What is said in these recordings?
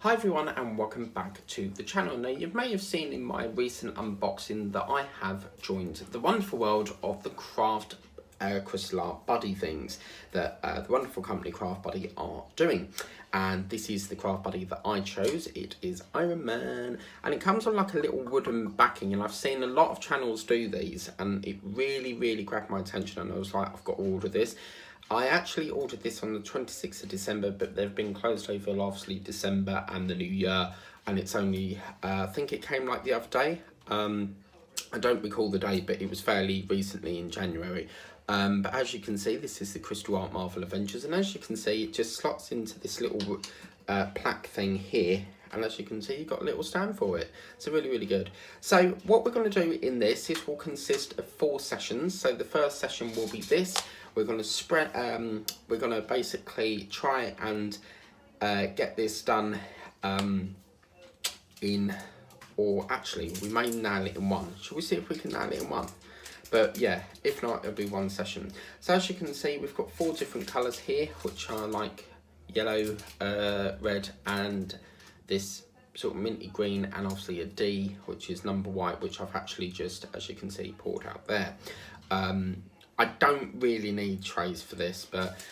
Hi everyone and welcome back to the channel. Now you may have seen in my recent unboxing that I have joined the wonderful world of the craft crystal art buddy things that the wonderful company Craft Buddy are doing. And this is the Craft Buddy that I chose. It is Iron Man and it comes on like a little wooden backing, and I've seen a lot of channels do these and it really grabbed my attention, and I was like, I've got to order this. I actually ordered this on the 26th of December, but they've been closed over obviously December and the new year, and it's only, I think it came like the other day. I don't recall the date, but it was fairly recently in January. But as you can see, this is the Crystal Art Marvel Avengers, and as you can see, it just slots into this little plaque thing here. And as you can see, you've got a little stand for it. So really good. So what we're going to do in this is will consist of 4 sessions. So the first session will be this. We're going to spread. We're going to basically try and get this done in, or actually we may nail it in one. Shall we see if we can nail it in one? But yeah, if not, it'll be one session. So as you can see, we've got 4 different colours here, which are like yellow, red, and this sort of minty green, and obviously a D, which is number white, which I've actually just, as you can see, poured out there. I don't really need trays for this, but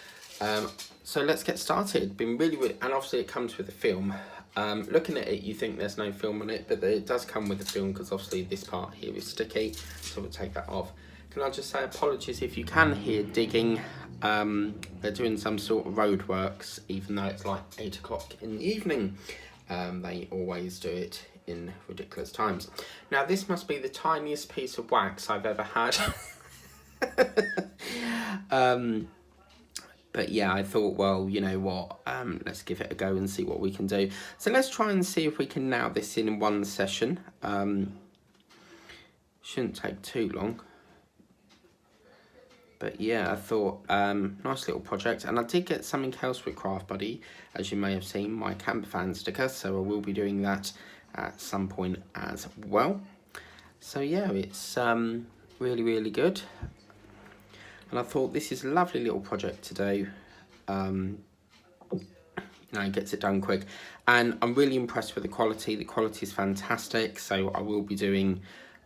so let's get started. Been really, and obviously it comes with a film. Looking at it, you think there's no film on it, but it does come with a film because obviously this part here is sticky, so we'll take that off. Can I just say apologies if you can hear digging. They're doing some sort of road works, even though it's like 8 o'clock in the evening. They always do it in ridiculous times. Now this must be the tiniest piece of wax I've ever had. But yeah, I thought, well, you know what, let's give it a go and see what we can do. So let's try and see if we can nail this in one session. Shouldn't take too long. But yeah, I thought, nice little project. And I did get something else with Craft Buddy, as you may have seen, my camper fan sticker. So I will be doing that at some point as well. So yeah, it's really good. And I thought this is a lovely little project to do. You know, it gets it done quick. And I'm really impressed with the quality. The quality is fantastic. So I will be doing,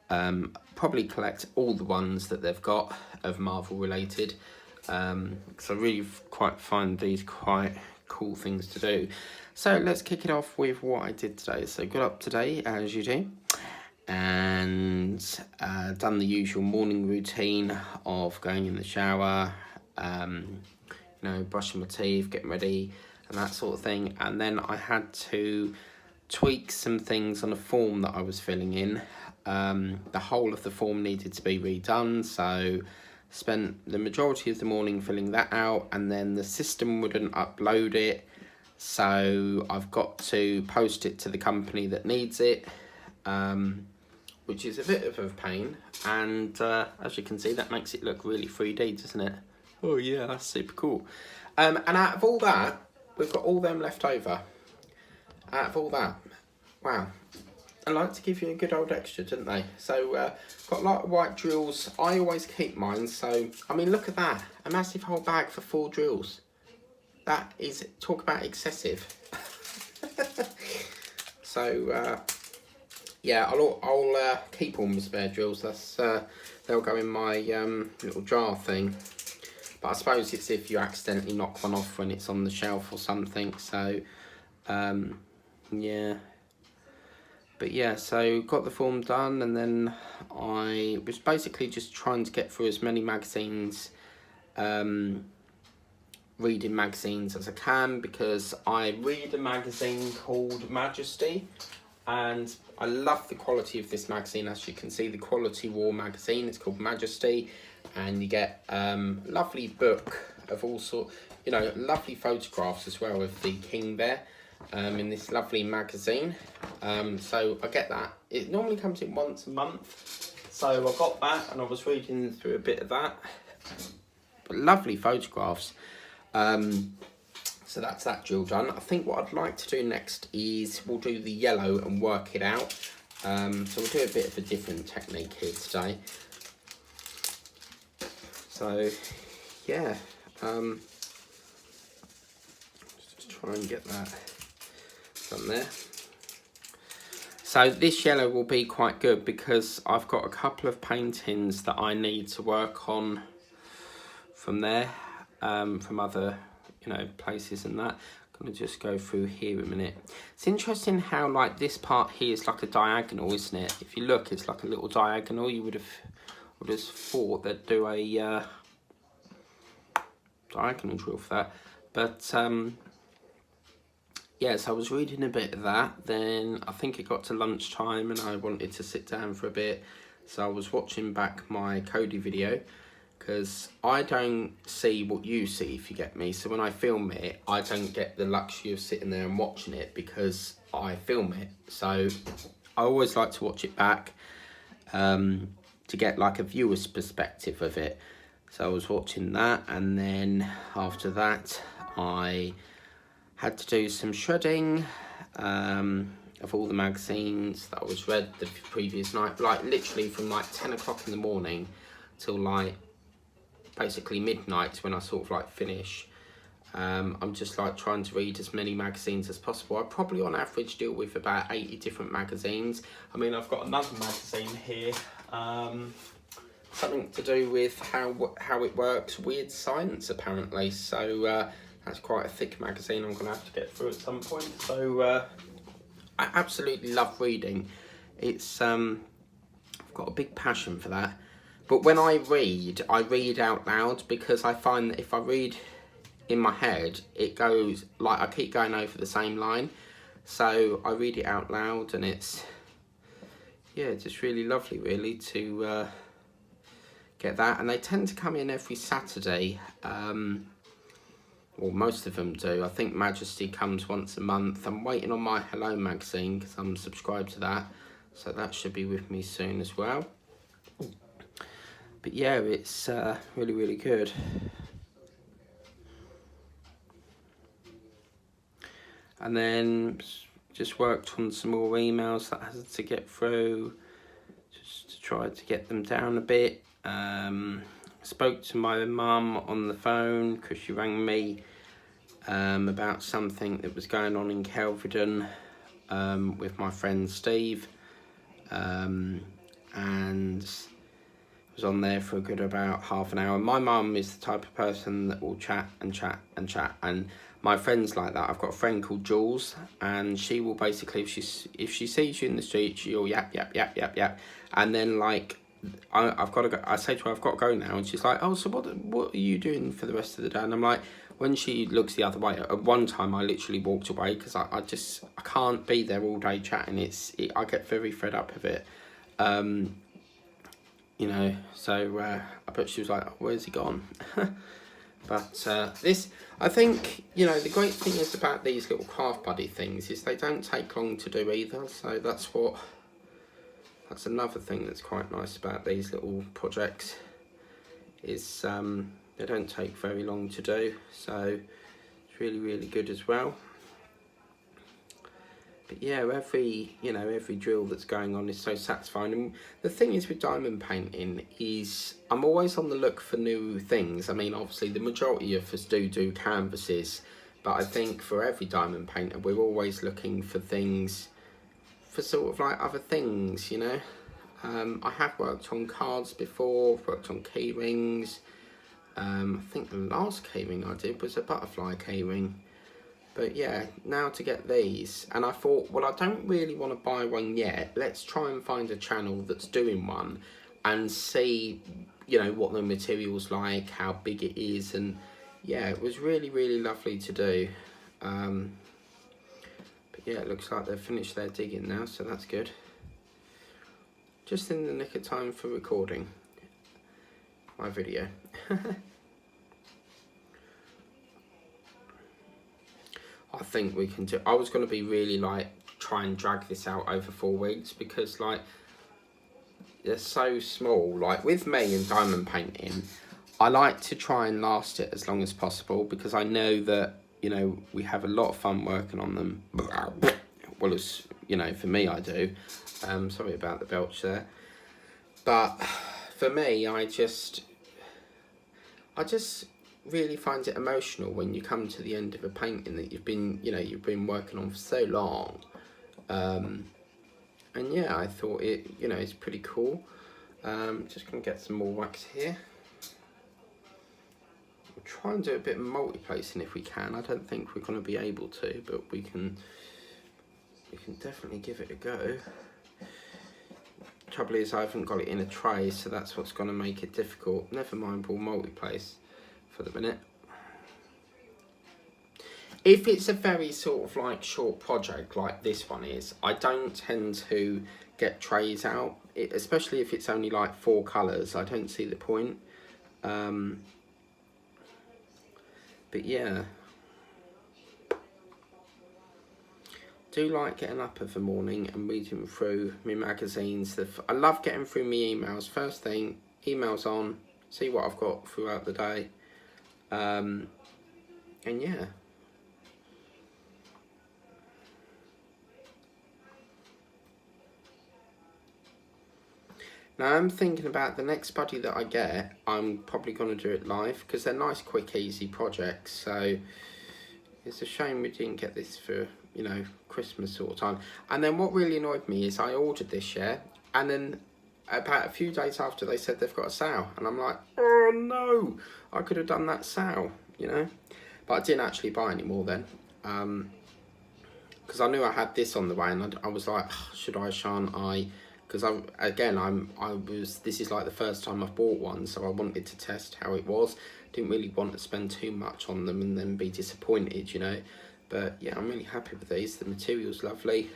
probably collect all the ones that they've got of Marvel related. Because I really quite find these quite cool things to do. So let's kick it off with what I did today. So got up today, as you do, and done the usual morning routine of going in the shower, you know, brushing my teeth, getting ready and that sort of thing. And then I had to tweak some things on a form that I was filling in. The whole of the form needed to be redone, so spent the majority of the morning filling that out, and then the system wouldn't upload it, so I've got to post it to the company that needs it, which is a bit of a pain. And as you can see, that makes it look really 3D, doesn't it? Oh yeah, that's super cool. And out of all that, we've got all them left over. Out of all that, wow. I like to give you a good old extra, didn't they? So got a lot of white drills. I always keep mine, so I mean, look at that, a massive whole bag for 4 drills. That is, talk about excessive. So yeah, I'll keep all my spare drills. That's they'll go in my little jar thing. But I suppose it's if you accidentally knock one off when it's on the shelf or something. So yeah. But yeah, so got the form done, and then I was basically just trying to get through as many magazines, reading magazines as I can, because I read a magazine called Majesty, and I love the quality of this magazine. As you can see, the Quality War magazine, it's called Majesty, and you get lovely book of all sorts, you know, lovely photographs as well of the king there. In this lovely magazine, so I get that. It normally comes in once a month, so I got that and I was reading through a bit of that. But lovely photographs. So that's that drill done. I think what I'd like to do next is we'll do the yellow and work it out. So we'll do a bit of a different technique here today. So yeah, let's just try and get that done there. So this yellow will be quite good because I've got a couple of paintings that I need to work on from there, from other, places and that. I'm going to just go through here a minute. It's interesting how like this part here is like a diagonal, isn't it? If you look, it's like a little diagonal. You would have thought they'd do a diagonal drill for that. But yeah, so I was reading a bit of that. Then I think it got to lunchtime and I wanted to sit down for a bit. So I was watching back my Cody video, because I don't see what you see, if you get me. So when I film it, I don't get the luxury of sitting there and watching it because I film it. So I always like to watch it back to get like a viewer's perspective of it. So I was watching that, and then after that I had to do some shredding of all the magazines that I was read the previous night, like literally from like 10 o'clock in the morning till like basically midnight when I sort of like finish. I'm just like trying to read as many magazines as possible. I probably on average deal with about 80 different magazines. I mean, I've got another magazine here, something to do with how it works, weird science apparently. So that's quite a thick magazine I'm gonna have to get through at some point. So I absolutely love reading. It's I've got a big passion for that. But when I read out loud, because I find that if I read in my head, it goes, like I keep going over the same line. So I read it out loud, and it's, yeah, just really lovely really to get that. And they tend to come in every Saturday, well most of them do. I think Majesty comes once a month. I'm waiting on my Hello magazine because I'm subscribed to that. So that should be with me soon as well. But yeah, it's really, really good. And then just worked on some more emails that I had to get through, just to try to get them down a bit. Spoke to my mum on the phone because she rang me about something that was going on in Kelvedon with my friend Steve, and was on there for a good about half an hour. My mum is the type of person that will chat and chat and chat, and my friend's like that. I've got a friend called Jules, and she will basically, if she sees you in the street, she'll yap, and then like I've got to go. I say to her, I've got to go now, and she's like, oh, so what are you doing for the rest of the day? And I'm like, when she looks the other way, at one time I literally walked away because I can't be there all day chatting. I get very fed up of it. So I bet she was like, oh, where's he gone? But this, I think, the great thing is about these little craft buddy things is they don't take long to do either. So that's another thing that's quite nice about these little projects is they don't take very long to do. So it's really, really good as well. But yeah, every drill that's going on is so satisfying. And the thing is with diamond painting is I'm always on the look for new things. I mean, obviously the majority of us do canvases, but I think for every diamond painter, we're always looking for things, for sort of like other things, I have worked on cards before, worked on key rings. I think the last key ring I did was a butterfly key ring. But yeah, now to get these, and I thought, well, I don't really want to buy one yet. Let's try and find a channel that's doing one and see, what the material's like, how big it is. And yeah, it was really, really lovely to do. But yeah, it looks like they've finished their digging now, so that's good. Just in the nick of time for recording my video. I think we can do. I was going to be really try and drag this out over 4 weeks because they're so small. With me and diamond painting, I like to try and last it as long as possible because I know that we have a lot of fun working on them. Well, as for me, I do. Sorry about the belch there, but for me, I just really find it emotional when you come to the end of a painting that you've been working on for so long. And yeah, I thought it's pretty cool. Just gonna get some more wax here. We'll try and do a bit of multi-placing if we can. I don't think we're gonna be able to, but we can definitely give it a go. Trouble is I haven't got it in a tray, so that's what's gonna make it difficult. Never mind, we'll multi-place for the minute. If it's a very sort of like short project like this one is, I don't tend to get trays out, especially if it's only like 4 colours. I don't see the point. But yeah, do like getting up of the morning and reading through my magazines. I love getting through my emails. First thing, emails on, see what I've got throughout the day. And yeah. Now I'm thinking about the next buddy that I get, I'm probably going to do it live, because they're nice, quick, easy projects. So it's a shame we didn't get this for, Christmas sort of time. And then what really annoyed me is I ordered this, and then about a few days after they said they've got a sale. And I'm like, oh no, I could have done that sale, But I didn't actually buy any more then. Because I knew I had this on the way, and I was like, oh, should I, shan't I? Because this is like the first time I've bought one, so I wanted to test how it was. Didn't really want to spend too much on them and then be disappointed, But yeah, I'm really happy with these. The material's lovely.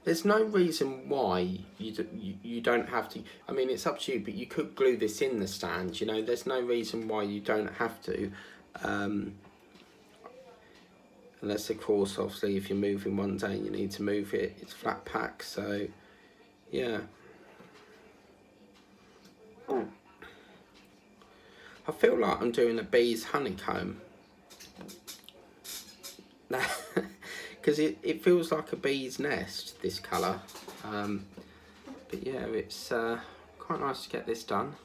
There's no reason why you don't have to. I mean, it's up to you, but you could glue this in the stand. There's no reason why you don't have to. Unless, of course, obviously, if you're moving one day and you need to move it, it's flat pack. So yeah. I feel like I'm doing a bee's honeycomb. Because it feels like a bee's nest, this colour. But yeah, it's quite nice to get this done.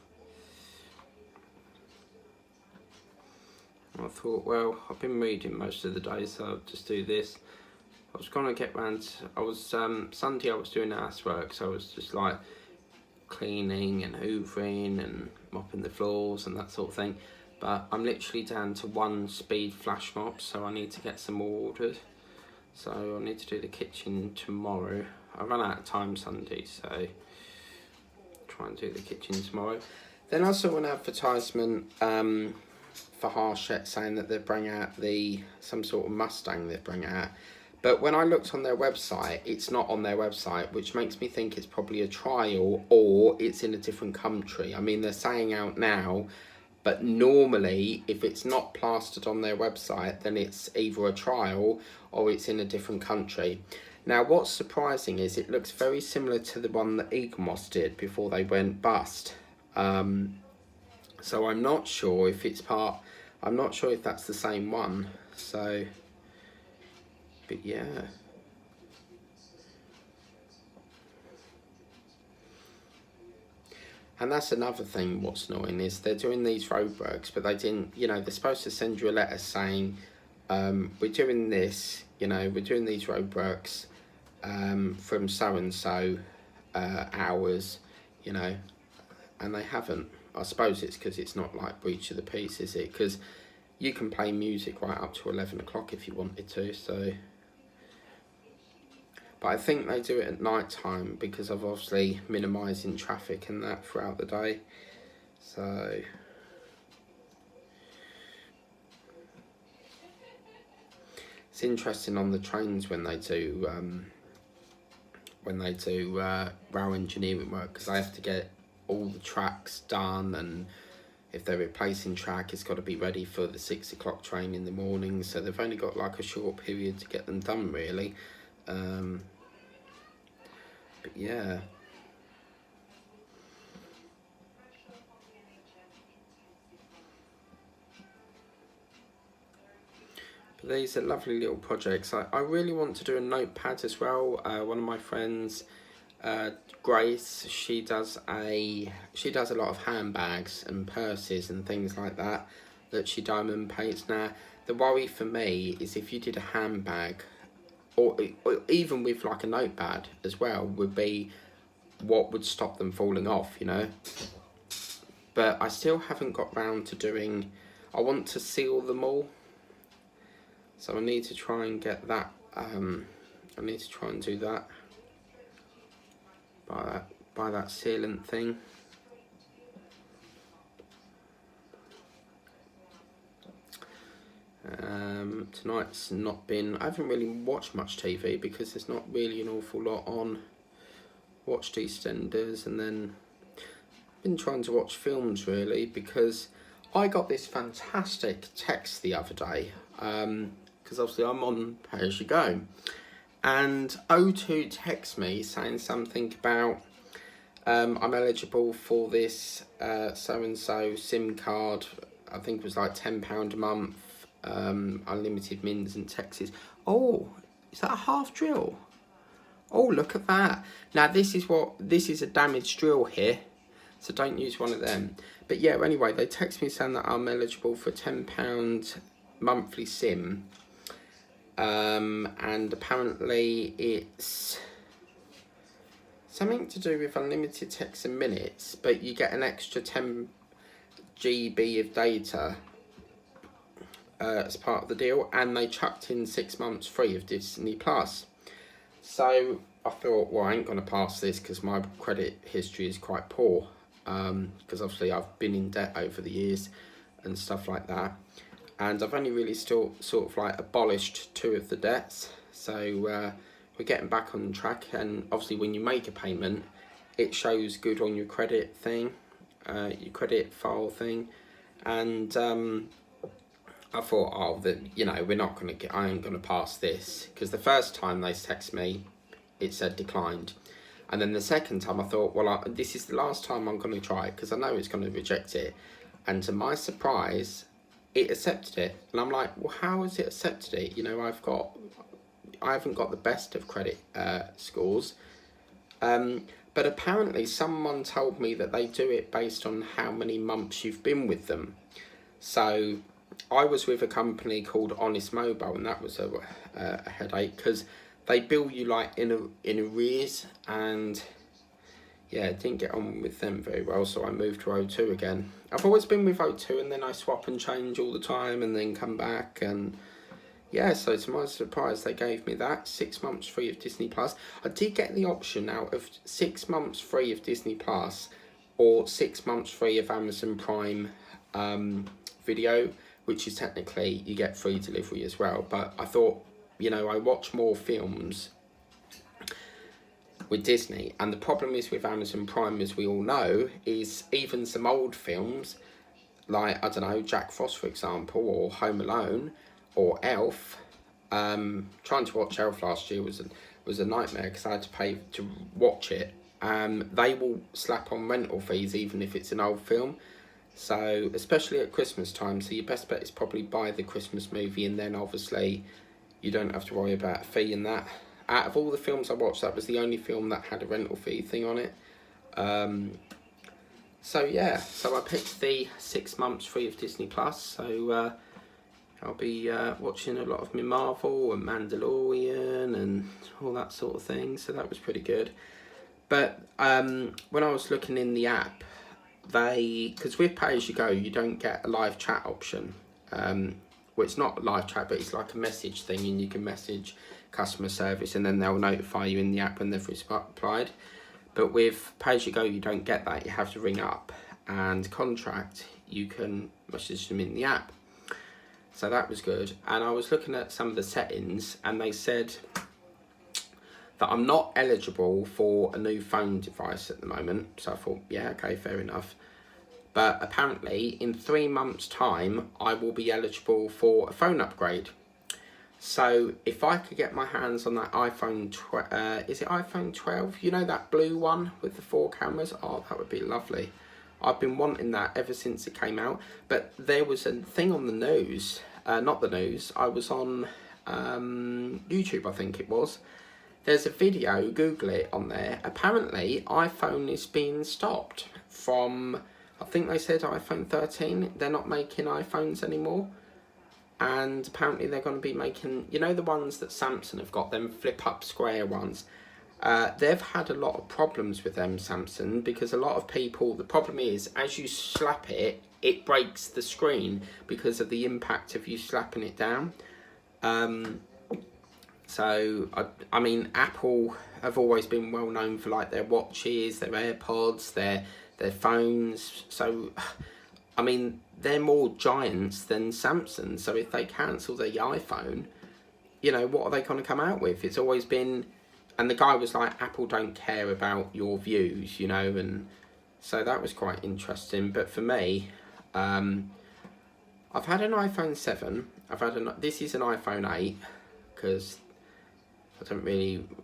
I thought, well, I've been reading most of the day, so I'll just do this. I was going to get round, Sunday I was doing housework, so I was just like cleaning and hoovering and mopping the floors and that sort of thing. But I'm literally down to 1 speed flash mop, so I need to get some more ordered. So I need to do the kitchen tomorrow. I run out of time Sunday, so try and do the kitchen tomorrow. Then I saw an advertisement for Harshett saying that they'd bring out some sort of Mustang they'd bring out. But when I looked on their website, it's not on their website, which makes me think it's probably a trial or it's in a different country. I mean, they're saying out now, but normally if it's not plastered on their website, then it's either a trial or it's in a different country. Now, what's surprising is it looks very similar to the one that Eaglemoss did before they went bust. So I'm not sure if I'm not sure if that's the same one. So, but yeah. And that's another thing what's annoying is they're doing these roadworks, but they didn't, they're supposed to send you a letter saying, we're doing this, we're doing these roadworks from so-and-so hours, and they haven't. I suppose it's because it's not like breach of the peace, is it? Because you can play music right up to 11 o'clock if you wanted to, so. But I think they do it at night time because of obviously minimising traffic and that throughout the day. So. It's interesting on the trains when they do rail engineering work, because they have to get all the tracks done, and if they're replacing track, it's got to be ready for the 6 o'clock train in the morning, so they've only got like a short period to get them done, really. But yeah. But these are lovely little projects. I really want to do a notepad as well. One of my friends, Grace, she does a lot of handbags and purses and things like that. lets you diamond paints. Now, the worry for me is if you did a handbag, or even with like a notepad as well, would be what would stop them falling off, you know. But I still haven't got round to doing, I want to seal them all, so I need to try and get that, I need to try and do that, by that sealant thing. Tonight's not been, I haven't really watched much TV because there's not really an awful lot on. Watched EastEnders, and then been trying to watch films really, because I got this fantastic text the other day, because obviously I'm on Pay As You Go, and O2 texts me saying something about I'm eligible for this so-and-so SIM card. I think it was like £10 a month, unlimited mins and texts. Oh, is that a half drill? Oh, look at that. Now this is a damaged drill here, so don't use one of them. But yeah, anyway, they text me saying that I'm eligible for £10 monthly SIM, and apparently it's something to do with unlimited text and minutes, but you get an extra 10 GB of data as part of the deal, and they chucked in 6 months free of Disney Plus. So I thought, well, I ain't going to pass this because my credit history is quite poor, because obviously I've been in debt over the years and stuff like that, and I've only really still sort of like abolished 2 of the debts, so we're getting back on track. And obviously when you make a payment, it shows good on your credit thing, your credit file thing, and I thought, oh, you know, I ain't gonna pass this, because the first time they text me, it said declined, and then the second time I thought, well, this is the last time I'm gonna try it, because I know it's gonna reject it, and to my surprise, it accepted it, and I'm like, well, how has it accepted it? You know, I haven't got the best of credit scores, but apparently someone told me that they do it based on how many months you've been with them. So I was with a company called Honest Mobile, and that was a headache, because they bill you like in arrears, and yeah, didn't get on with them very well, so I moved to O2 again. I've always been with O2, and then I swap and change all the time and then come back, and yeah, so to my surprise, they gave me that 6 months free of Disney Plus. I did get the option out of 6 months free of Disney Plus or 6 months free of Amazon Prime Video, which is technically you get free delivery as well. But I thought, you know, I watch more films with Disney, and the problem is with Amazon Prime, as we all know, is even some old films like, I don't know, Jack Frost for example, or Home Alone, or Elf. Trying to watch Elf last year was a nightmare because I had to pay to watch it. They will slap on rental fees even if it's an old film, so especially at Christmas time. So your best bet is probably buy the Christmas movie, and then obviously you don't have to worry about a fee in that. Out of all the films I watched, that was the only film that had a rental fee thing on it. So yeah, so I picked the 6 months free of Disney Plus, so I'll be watching a lot of my Marvel and Mandalorian and all that sort of thing, so that was pretty good. But when I was looking in the app, because with Pay As You Go, you don't get a live chat option. Well, it's not a live chat, but it's like a message thing, and you can message customer service, and then they'll notify you in the app when they've replied. But with Pay As You Go, you don't get that. You have to ring up, and contract, you can message them in the app. So that was good. And I was looking at some of the settings, and they said that I'm not eligible for a new phone device at the moment. So I thought, yeah, okay, fair enough. But apparently in 3 months' time, I will be eligible for a phone upgrade. So if I could get my hands on that iPhone, is it iPhone 12? You know, that blue one with the 4 cameras? Oh, that would be lovely. I've been wanting that ever since it came out. But there was a thing on the news, not the news, I was on YouTube, I think it was. There's a video, Google it, on there. Apparently, iPhone is being stopped from, I think they said iPhone 13. They're not making iPhones anymore. And apparently they're going to be making, you know, the ones that Samsung have got, them flip up square ones. They've had a lot of problems with them, Samsung, because a lot of people, the problem is, as you slap it, it breaks the screen because of the impact of you slapping it down. So, I mean, Apple have always been well known for like their watches, their AirPods, their phones. So, I mean, they're more giants than Samsung. So if they cancel the iPhone, you know, what are they going to come out with? It's always been, and the guy was like, Apple don't care about your views, you know, and so that was quite interesting. But for me, I've had an iPhone 7. This is an iPhone 8 because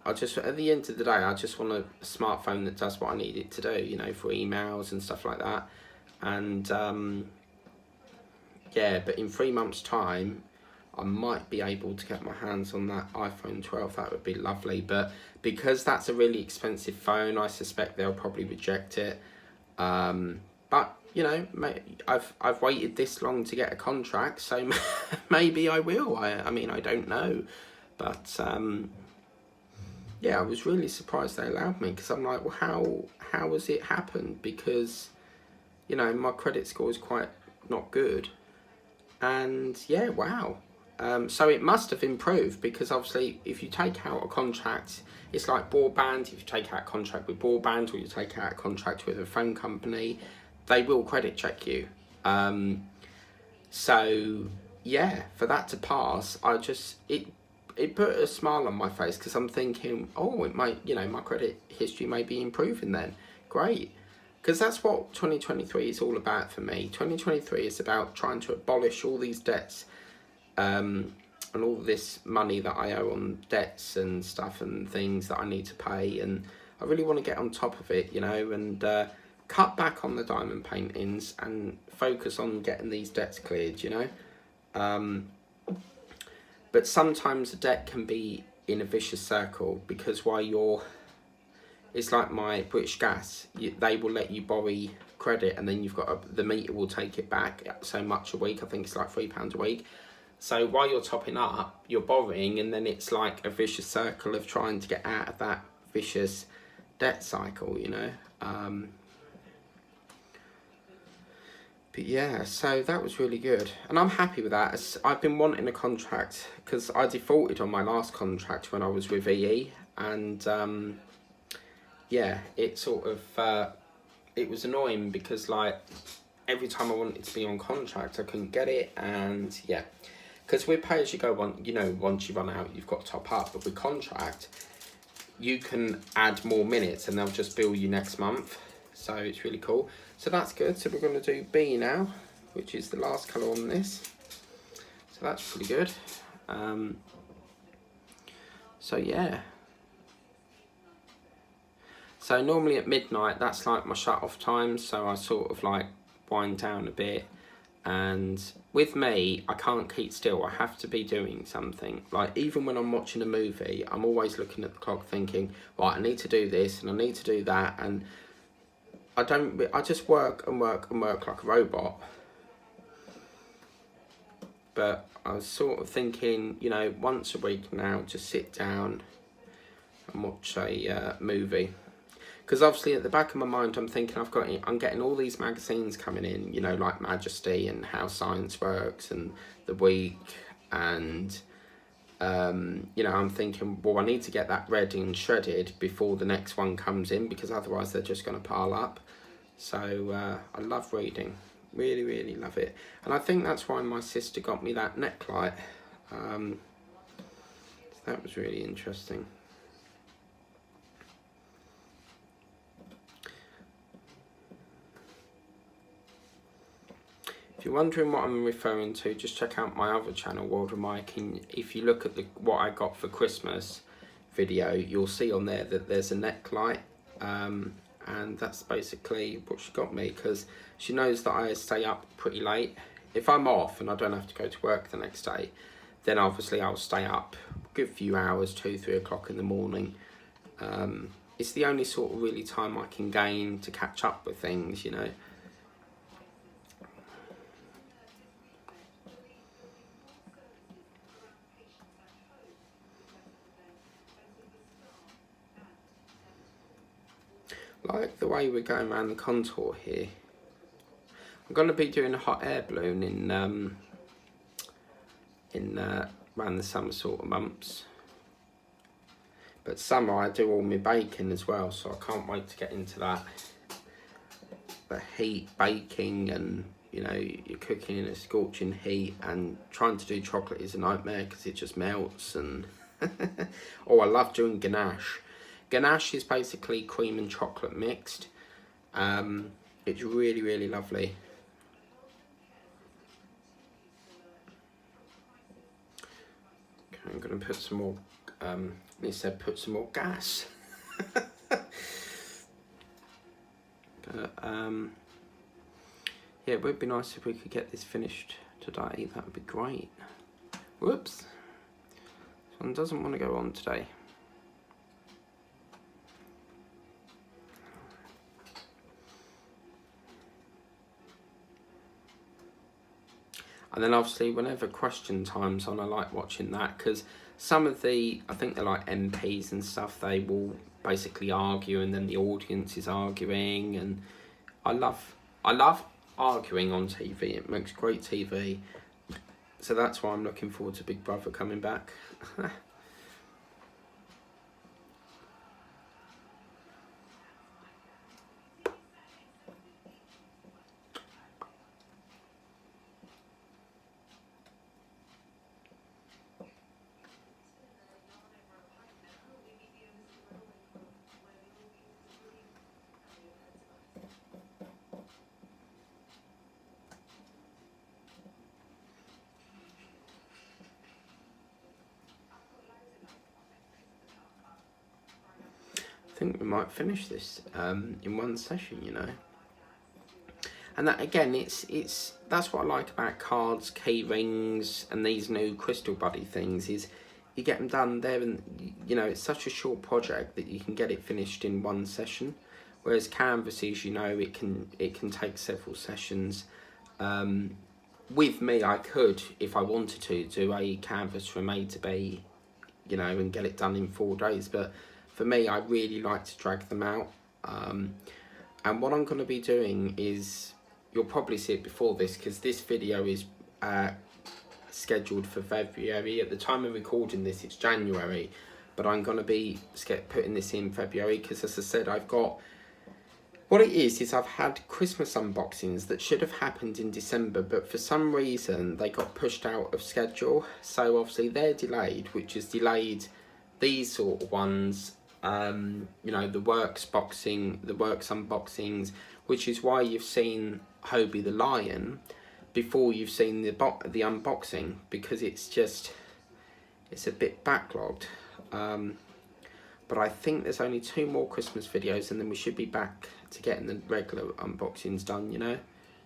I just, at the end of the day, I just want a smartphone that does what I need it to do, you know, for emails and stuff like that. And yeah, but in 3 months' time, I might be able to get my hands on that iPhone 12. That would be lovely. But because that's a really expensive phone, I suspect they'll probably reject it. But you know, I've waited this long to get a contract, so maybe I will. I mean, I don't know, but yeah, I was really surprised they allowed me, because I'm like, well, how has it happened? Because, you know, my credit score is quite not good, and yeah, wow. So it must have improved, because obviously if you take out a contract, it's like broadband. If you take out a contract with broadband, or you take out a contract with a phone company, they will credit check you. So yeah, for that to pass, it put a smile on my face, because I'm thinking, oh, it might, you know, my credit history may be improving then. Great. Because that's what 2023 is all about for me. 2023 is about trying to abolish all these debts, and all this money that I owe on debts and stuff and things that I need to pay. And I really want to get on top of it, you know, and cut back on the diamond paintings and focus on getting these debts cleared, you know. But sometimes the debt can be in a vicious circle, because it's like my British Gas, they will let you borrow credit, and then the meter will take it back so much a week. I think it's like £3 a week. So while you're topping up, you're borrowing, and then it's like a vicious circle of trying to get out of that vicious debt cycle, you know. But yeah, so that was really good, and I'm happy with that. I've been wanting a contract, because I defaulted on my last contract when I was with EE, and yeah, it sort of it was annoying, because like every time I wanted to be on contract, I couldn't get it. And yeah, because with pay as you go, you know, once you run out, you've got to top up. But with contract, you can add more minutes, and they'll just bill you next month. So it's really cool. So that's good. So we're going to do B now, which is the last colour on this. So that's pretty good. So yeah. So normally at midnight, that's like my shut off time. So I sort of like wind down a bit. And with me, I can't keep still. I have to be doing something. Like even when I'm watching a movie, I'm always looking at the clock thinking, right, I need to do this and I need to do that. And I just work and work and work like a robot. But I was sort of thinking, you know, once a week now, just sit down and watch a movie. Because obviously at the back of my mind, I'm thinking I'm getting all these magazines coming in, you know, like Majesty and How Science Works and The Week. And, you know, I'm thinking, well, I need to get that read and shredded before the next one comes in, because otherwise they're just going to pile up. So I love reading. Really, really love it. And I think that's why my sister got me that neck light. So that was really interesting. If you're wondering what I'm referring to, just check out my other channel, World of Mike. And if you look at what I got for Christmas video, you'll see on there that there's a neck light. And that's basically what she got me, because she knows that I stay up pretty late. If I'm off and I don't have to go to work the next day, then obviously I'll stay up a good few hours, 2-3 o'clock in the morning. It's the only sort of really time I can gain to catch up with things, you know. like the way we're going around the contour here. I'm going to be doing a hot air balloon in around the summer sort of months. But summer I do all my baking as well, so I can't wait to get into that. The heat, baking, and you know, you're cooking in a scorching heat, and trying to do chocolate is a nightmare because it just melts. And oh, I love doing ganache. Ganache is basically cream and chocolate mixed. It's really, really lovely. Okay, I'm going to put some more, they said put some more gas. But, yeah, it would be nice if we could get this finished today. That would be great. Whoops. This one doesn't want to go on today. And then obviously whenever question time's on, I like watching that, because some of the, I think they're like MPs and stuff, they will basically argue and then the audience is arguing, and I love arguing on TV. It makes great TV. So that's why I'm looking forward to Big Brother coming back. I think we might finish this in one session, you know. And that again, it's that's what I like about cards, key rings, and these new crystal buddy things, is you get them done there, and you know, it's such a short project that you can get it finished in one session. Whereas canvases, you know, it can take several sessions. With me, I could, if I wanted to, do a canvas from A to B, you know, and get it done in 4 days. But for me, I really like to drag them out. And what I'm going to be doing is, you'll probably see it before this, because this video is scheduled for February. At the time of recording this, it's January, but I'm going to be putting this in February, because as I said, I've got, what it is I've had Christmas unboxings that should have happened in December, but for some reason they got pushed out of schedule. So obviously they're delayed, which has delayed these sort of ones. You know, the works unboxings, which is why you've seen Hobie the Lion before you've seen the unboxing, because it's a bit backlogged. But I think there's only 2 more Christmas videos, and then we should be back to getting the regular unboxings done, you know.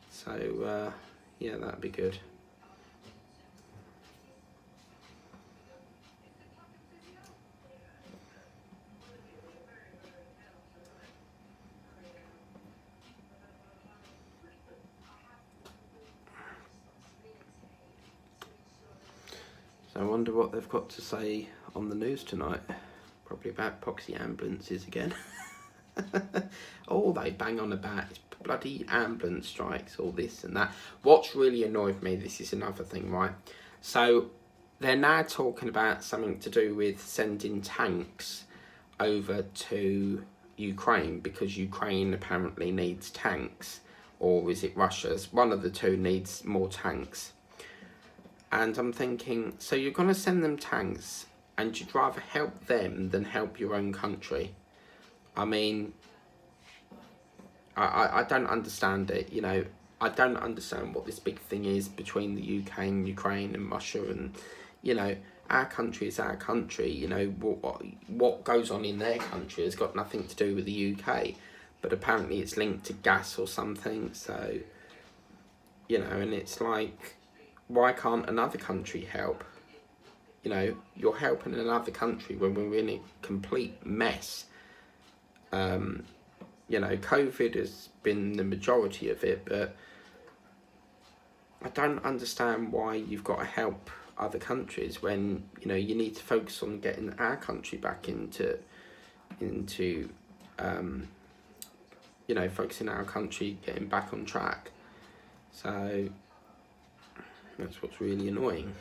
So yeah, that'd be good. So I wonder what they've got to say on the news tonight. Probably about poxy ambulances again. All they bang on about is bloody ambulance strikes, all this and that. What's really annoyed me, this is another thing, right? So they're now talking about something to do with sending tanks over to Ukraine, because Ukraine apparently needs tanks, or is it Russia's? One of the two needs more tanks. And I'm thinking, so you're going to send them tanks, and you'd rather help them than help your own country? I mean, I don't understand it, you know. I don't understand what this big thing is between the UK and Ukraine and Russia, and, you know, our country is our country, you know. What goes on in their country has got nothing to do with the UK, but apparently it's linked to gas or something, so, you know, and it's like, why can't another country help? You know, you're helping another country when we're in a complete mess. You know, COVID has been the majority of it, but I don't understand why you've got to help other countries when, you know, you need to focus on getting our country back into you know, focusing our country getting back on track. So that's what's really annoying.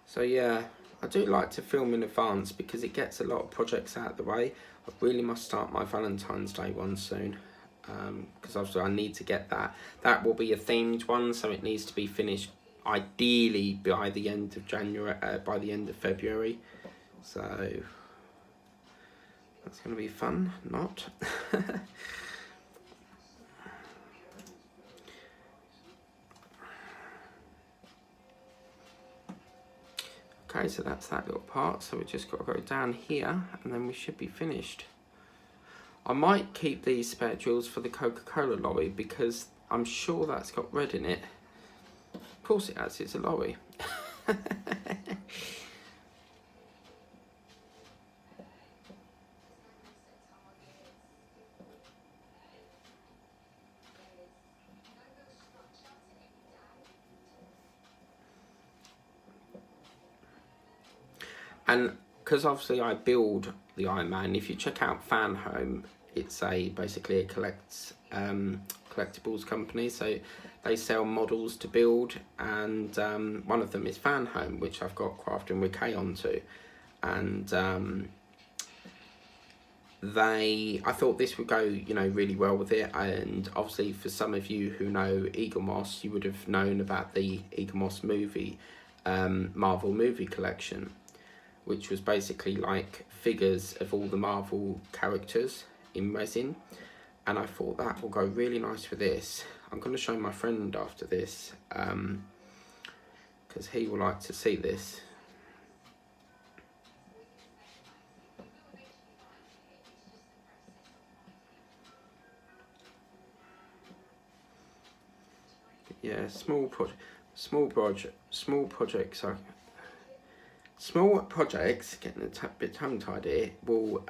So yeah, I do like to film in advance because it gets a lot of projects out of the way. I really must start my Valentine's Day one soon, because obviously I need to get that. That will be a themed one, so it needs to be finished ideally by the end of January, by the end of February. So that's going to be fun, not? Okay, so that's that little part. So we just got to go down here and then we should be finished. I might keep these spare jewels for the Coca-Cola lorry because I'm sure that's got red in it. Of course it has, it's a lorry. And because obviously I build the Iron Man, if you check out Fan Home, it's basically a collectibles company. So they sell models to build, and one of them is Fan Home, which I've got Crafting with K onto. And I thought this would go, you know, really well with it. And obviously for some of you who know Eagle Moss, you would have known about the Eagle Moss movie, Marvel movie collection, which was basically like figures of all the Marvel characters in resin. And I thought that will go really nice with this. I'm going to show my friend after this, because he will like to see this. Yeah, small projects, getting a bit tongue-tied here, will,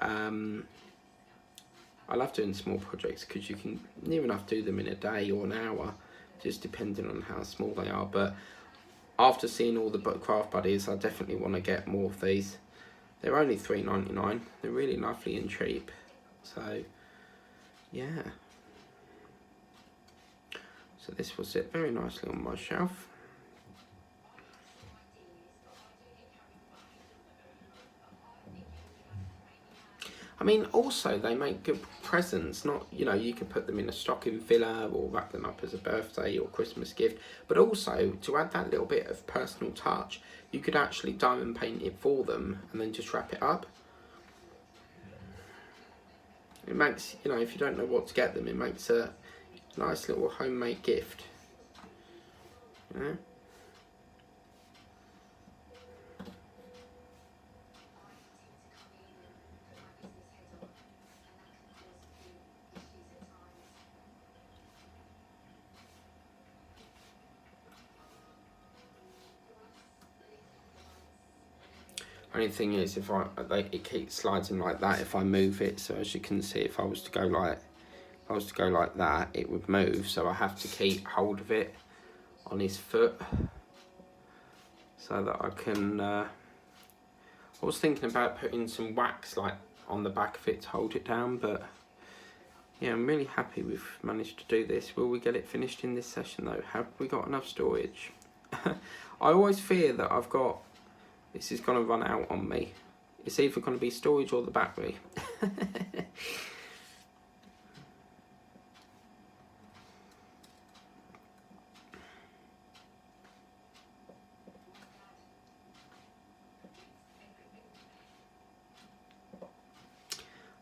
I love doing small projects because you can near enough do them in a day or an hour, just depending on how small they are. But after seeing all the craft buddies, I definitely want to get more of these. They're only $3.99. They're really lovely and cheap. So, yeah. So this will sit very nicely on my shelf. I mean, also they make good presents. Not, you know, you could put them in a stocking filler or wrap them up as a birthday or Christmas gift. But also, to add that little bit of personal touch, you could actually diamond paint it for them and then just wrap it up. It makes, you know, if you don't know what to get them, it makes a nice little homemade gift. You know? Only thing is, if it keeps sliding like that if I move it. So as you can see, if I was to go like that, it would move. So I have to keep hold of it on his foot so that I can. I was thinking about putting some wax like on the back of it to hold it down, but yeah, I'm really happy we've managed to do this. Will we get it finished in this session though? Have we got enough storage? I always fear that this is going to run out on me. It's either going to be storage or the battery.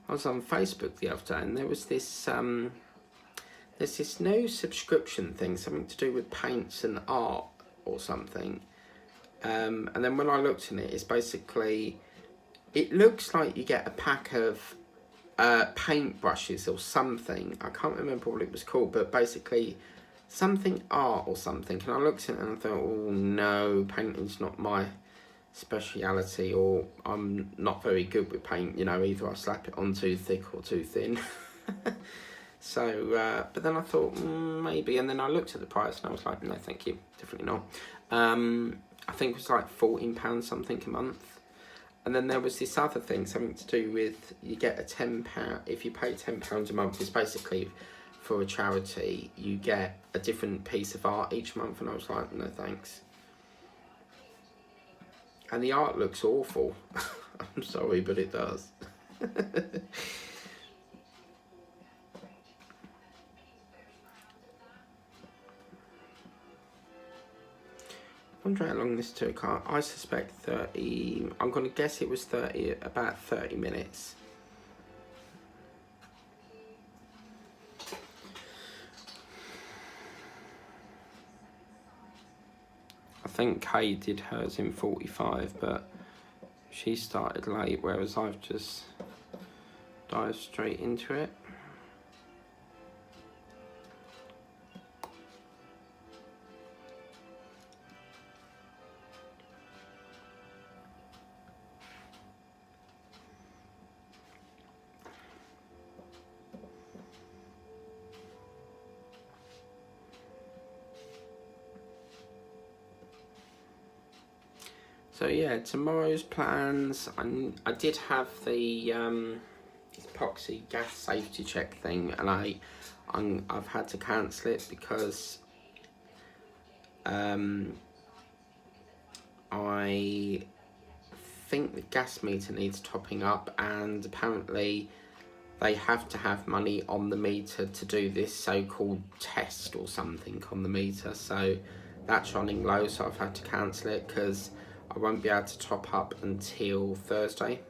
I was on Facebook the other day and there was this there's this new subscription thing, something to do with paints and art or something. And then when I looked in it, it's basically, it looks like you get a pack of paint brushes or something. I can't remember what it was called, but basically something art or something. And I looked at it and I thought, oh no, painting's not my speciality, or I'm not very good with paint. You know, either I slap it on too thick or too thin. So, but then I thought maybe, and then I looked at the price and I was like, no, thank you, definitely not. I think it was like £14 something a month. And then there was this other thing, something to do with you get a £10, if you pay £10 a month, it's basically for a charity, you get a different piece of art each month. And I was like, no thanks. And the art looks awful. I'm sorry, but it does. I wonder how long this took. I suspect 30, I'm going to guess it was about 30 minutes. I think Kay did hers in 45, but she started late, whereas I've just dived straight into it. So yeah, tomorrow's plans. I did have the epoxy gas safety check thing, and I've had to cancel it because I think the gas meter needs topping up, and apparently they have to have money on the meter to do this so-called test or something on the meter. So that's running low, so I've had to cancel it because I won't be able to top up until Thursday,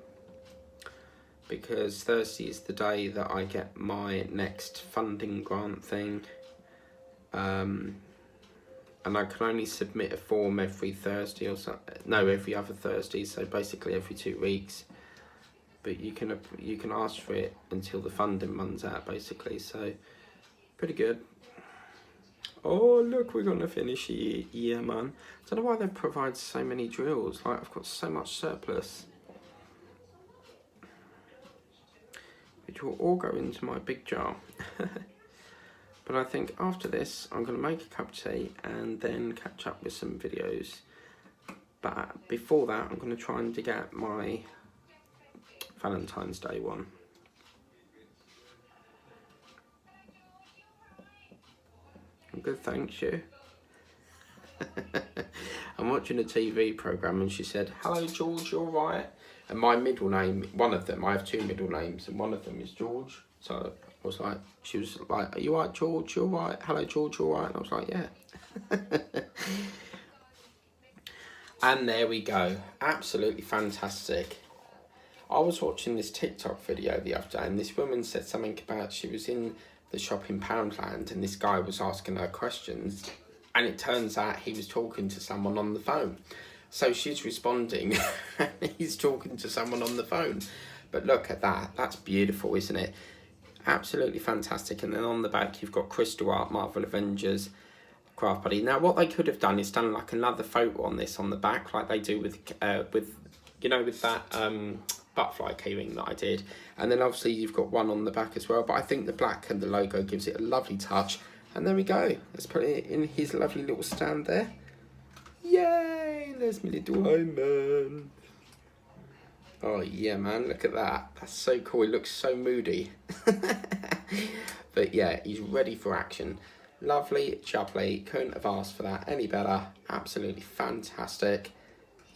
because Thursday is the day that I get my next funding grant thing, and I can only submit a form every Thursday or so. No, every other Thursday, so basically every 2 weeks. But you can ask for it until the funding runs out, basically. So pretty good. Oh, look, we're going to finish it. Yeah, man. I don't know why they provide so many drills. Like, I've got so much surplus, which will all go into my big jar. But I think after this, I'm going to make a cup of tea and then catch up with some videos. But before that, I'm going to try and dig out my Valentine's Day one. I'm good, thanks you. I'm watching a TV programme and she said, hello George, you alright? And my middle name, one of them, I have 2 middle names, and one of them is George. So I was like, she was like, are you alright George, you alright? Hello George, you alright? And I was like, yeah. And there we go, absolutely fantastic. I was watching this TikTok video the other day, and this woman said something about she was in the shop in Poundland and this guy was asking her questions, and it turns out he was talking to someone on the phone. So she's responding and he's talking to someone on the phone. But look at that, that's beautiful, isn't it? Absolutely fantastic. And then on the back you've got Crystal Art, Marvel Avengers, Craft Buddy. Now what they could have done is done like another photo on this on the back, like they do with you know, with that butterfly keyring that I did. And then obviously you've got one on the back as well, but I think the black and the logo gives it a lovely touch. And there we go, let's put it in his lovely little stand there. Yay, there's my little home man. Oh yeah, man, look at that, that's so cool. He looks so moody. But yeah, he's ready for action. Lovely, jubbly, couldn't have asked for that any better. Absolutely fantastic.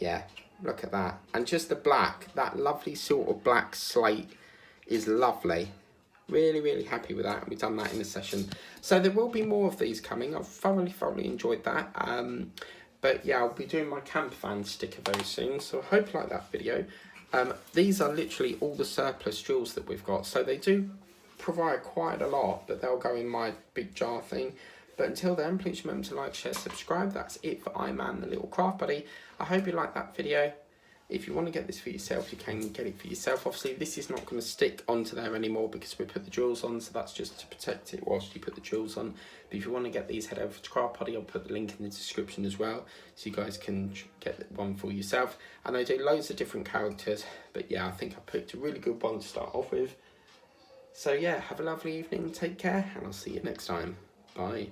Yeah, look at that. And just the black, that lovely sort of black slate is lovely. Really, really happy with that. And we've done that in a session. So there will be more of these coming. I've thoroughly enjoyed that. But yeah, I'll be doing my camper van sticker very soon. So I hope you like that video. These are literally all the surplus drills that we've got. So they do provide quite a lot, but they'll go in my big jar thing. But until then, please remember to like, share, subscribe. That's it for I-Man, the little craft buddy. I hope you like that video. If you want to get this for yourself, you can get it for yourself. Obviously, this is not going to stick onto there anymore because we put the jewels on, so that's just to protect it whilst you put the jewels on. But if you want to get these, head over to Craft Buddy. I'll put the link in the description as well, so you guys can get one for yourself. And I do loads of different characters, but yeah, I think I picked a really good one to start off with. So yeah, have a lovely evening, take care, and I'll see you next time. Bye.